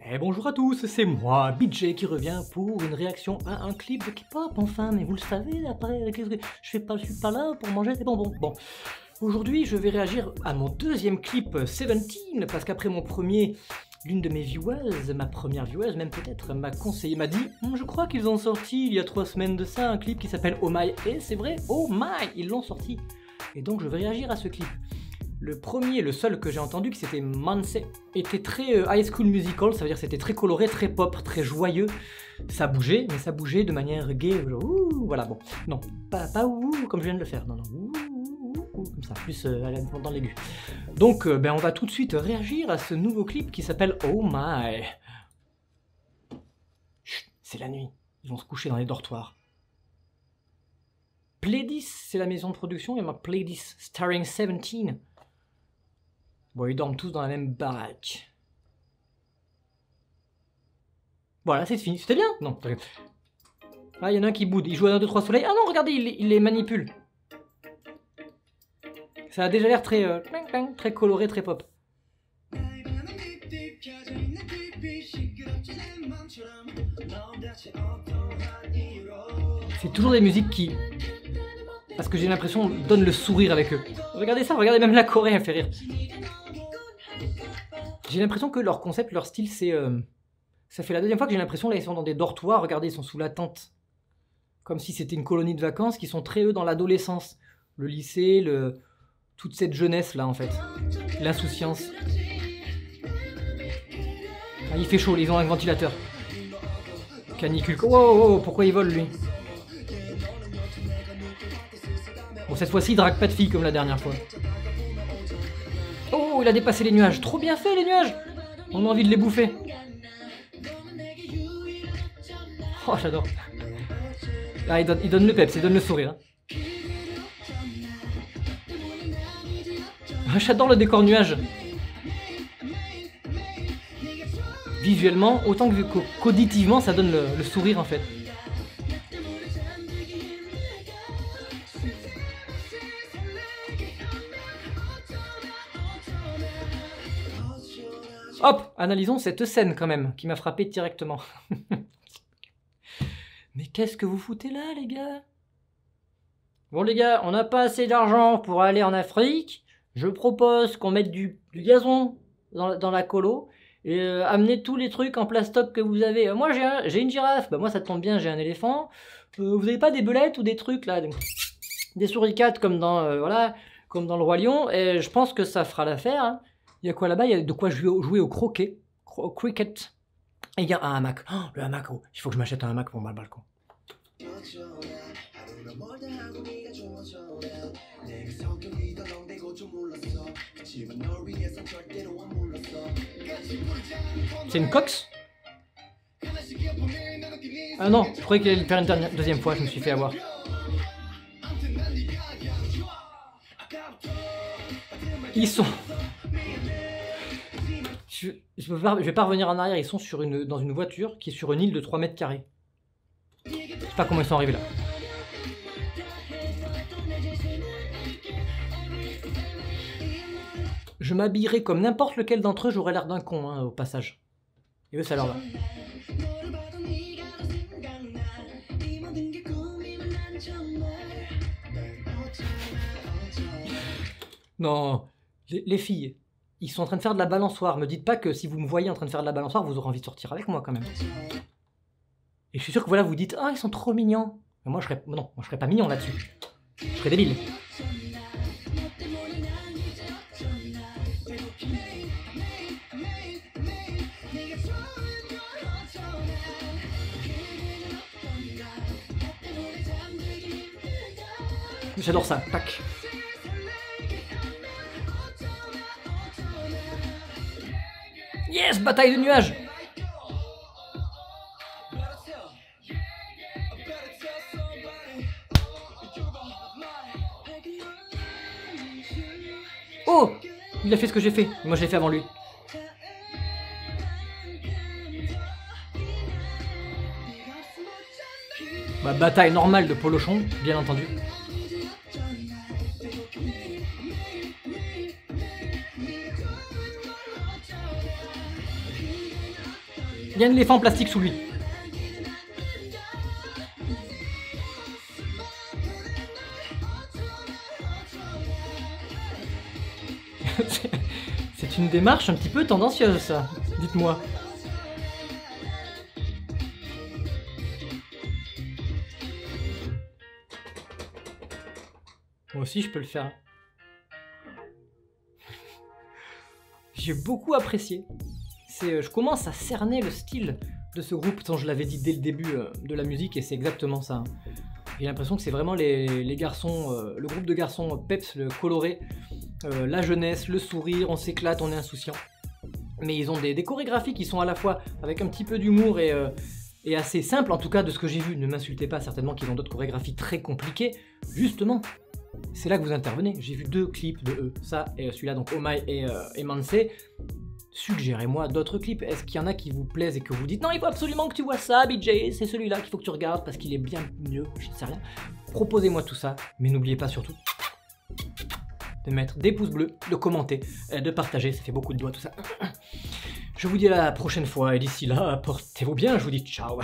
Et bonjour à tous, c'est moi, BJ, qui revient pour une réaction à un clip de K-pop, enfin, mais vous le savez, après, qu'est-ce que je suis pas là pour manger des bonbons. Bon, aujourd'hui, je vais réagir à mon deuxième clip 17, parce qu'après mon premier, l'une de mes viewers, ma première vieweuse même peut-être, m'a conseillé, m'a dit je crois qu'ils ont sorti il y a 3 semaines de ça un clip qui s'appelle Oh My, et c'est vrai, Oh My, ils l'ont sorti. Et donc je vais réagir à ce clip. Le premier, le seul que j'ai entendu, qui c'était Manse, était très High School Musical, ça veut dire que c'était très coloré, très pop, très joyeux. Ça bougeait, mais ça bougeait de manière gay, genre ouh, voilà, bon. Non, pas ouh comme je viens de le faire, non, ouh, comme ça, plus dans l'aigu. Donc, on va tout de suite réagir à ce nouveau clip qui s'appelle Oh My. Chut, c'est la nuit, ils vont se coucher dans les dortoirs. Pledis, c'est la maison de production, et ma Pledis starring 17. Bon, ils dorment tous dans la même baraque. Voilà, c'est fini. C'était bien? Non. Ah, il y en a un qui boude. Il joue à 1, 2, 3 soleils. Ah non, regardez, il les manipule. Ça a déjà l'air très, très coloré, très pop. C'est toujours des musiques qui... parce que j'ai l'impression donnent le sourire avec eux. Regardez ça, regardez, même la Corée, elle fait rire. J'ai l'impression que leur concept, leur style, c'est... ça fait la deuxième fois que j'ai l'impression, là, ils sont dans des dortoirs, regardez, ils sont sous la tente. Comme si c'était une colonie de vacances, qui sont très, eux, dans l'adolescence. Le lycée, toute cette jeunesse-là, en fait. L'insouciance. Ah, il fait chaud, ils ont un ventilateur. Canicule. Oh, pourquoi il vole, lui? Bon, cette fois-ci, il drague pas de filles comme la dernière fois. Oh, il a dépassé les nuages. Trop bien fait, les nuages. On a envie de les bouffer. Oh, j'adore. Ah, il donne le peps, il donne le sourire. Ah, j'adore le décor nuage. Visuellement, autant qu'auditivement, ça donne le sourire, en fait. Hop, analysons cette scène quand même, qui m'a frappé directement. Mais qu'est-ce que vous foutez là, les gars? Bon, les gars, on n'a pas assez d'argent pour aller en Afrique. Je propose qu'on mette du gazon dans la colo et amener tous les trucs en plastoc que vous avez. Moi, j'ai une girafe. Bah, moi, ça tombe bien, j'ai un éléphant. Vous avez pas des belettes ou des trucs, là? Des souricates comme dans, voilà, comme dans le Roi Lion. Et je pense que ça fera l'affaire, hein. Il y a quoi là-bas? Il y a de quoi jouer au croquet, au cricket. Et il y a un hamac. Oh, le hamac, oh. Il faut que je m'achète un hamac pour mon balcon. C'est une cox? Ah non, je croyais qu'il allait le faire une deuxième fois, je me suis fait avoir. Ils sont... Je vais pas revenir en arrière, ils sont dans une voiture qui est sur une île de 3 mètres carrés. Je sais pas comment ils sont arrivés là. Je m'habillerai comme n'importe lequel d'entre eux, j'aurais l'air d'un con, hein, au passage. Et eux, ça leur va. Non, les filles, ils sont en train de faire de la balançoire. Me dites pas que si vous me voyez en train de faire de la balançoire, vous aurez envie de sortir avec moi quand même. Et je suis sûr que voilà, vous dites ah, ils sont trop mignons. Mais moi, non, moi je serais pas mignon là-dessus. Je serais débile. J'adore ça, tac. Yes, bataille de nuages. Oh, il a fait ce que j'ai fait. Moi, je l'ai fait avant lui. Bah, bataille normale de polochon, bien entendu. Il y a un éléphant en plastique sous lui. C'est une démarche un petit peu tendancieuse, ça. Dites-moi. Moi aussi, je peux le faire. J'ai beaucoup apprécié. Je commence à cerner le style de ce groupe, tant je l'avais dit dès le début de la musique, et c'est exactement ça. J'ai l'impression que c'est vraiment les garçons, le groupe de garçons peps, le coloré, la jeunesse, le sourire, on s'éclate, on est insouciant. Mais ils ont des chorégraphies qui sont à la fois avec un petit peu d'humour et assez simples, en tout cas de ce que j'ai vu. Ne m'insultez pas, certainement qu'ils ont d'autres chorégraphies très compliquées. Justement, c'est là que vous intervenez. J'ai vu 2 clips de eux, ça et celui-là, donc Oh My et Manse. Suggérez-moi d'autres clips. Est-ce qu'il y en a qui vous plaisent et que vous dites non, il faut absolument que tu vois ça, BJ, c'est celui-là qu'il faut que tu regardes parce qu'il est bien mieux, je ne sais rien. Proposez-moi tout ça, mais n'oubliez pas surtout de mettre des pouces bleus, de commenter, de partager, ça fait beaucoup de doigts tout ça. Je vous dis à la prochaine fois et d'ici là, portez-vous bien, je vous dis ciao.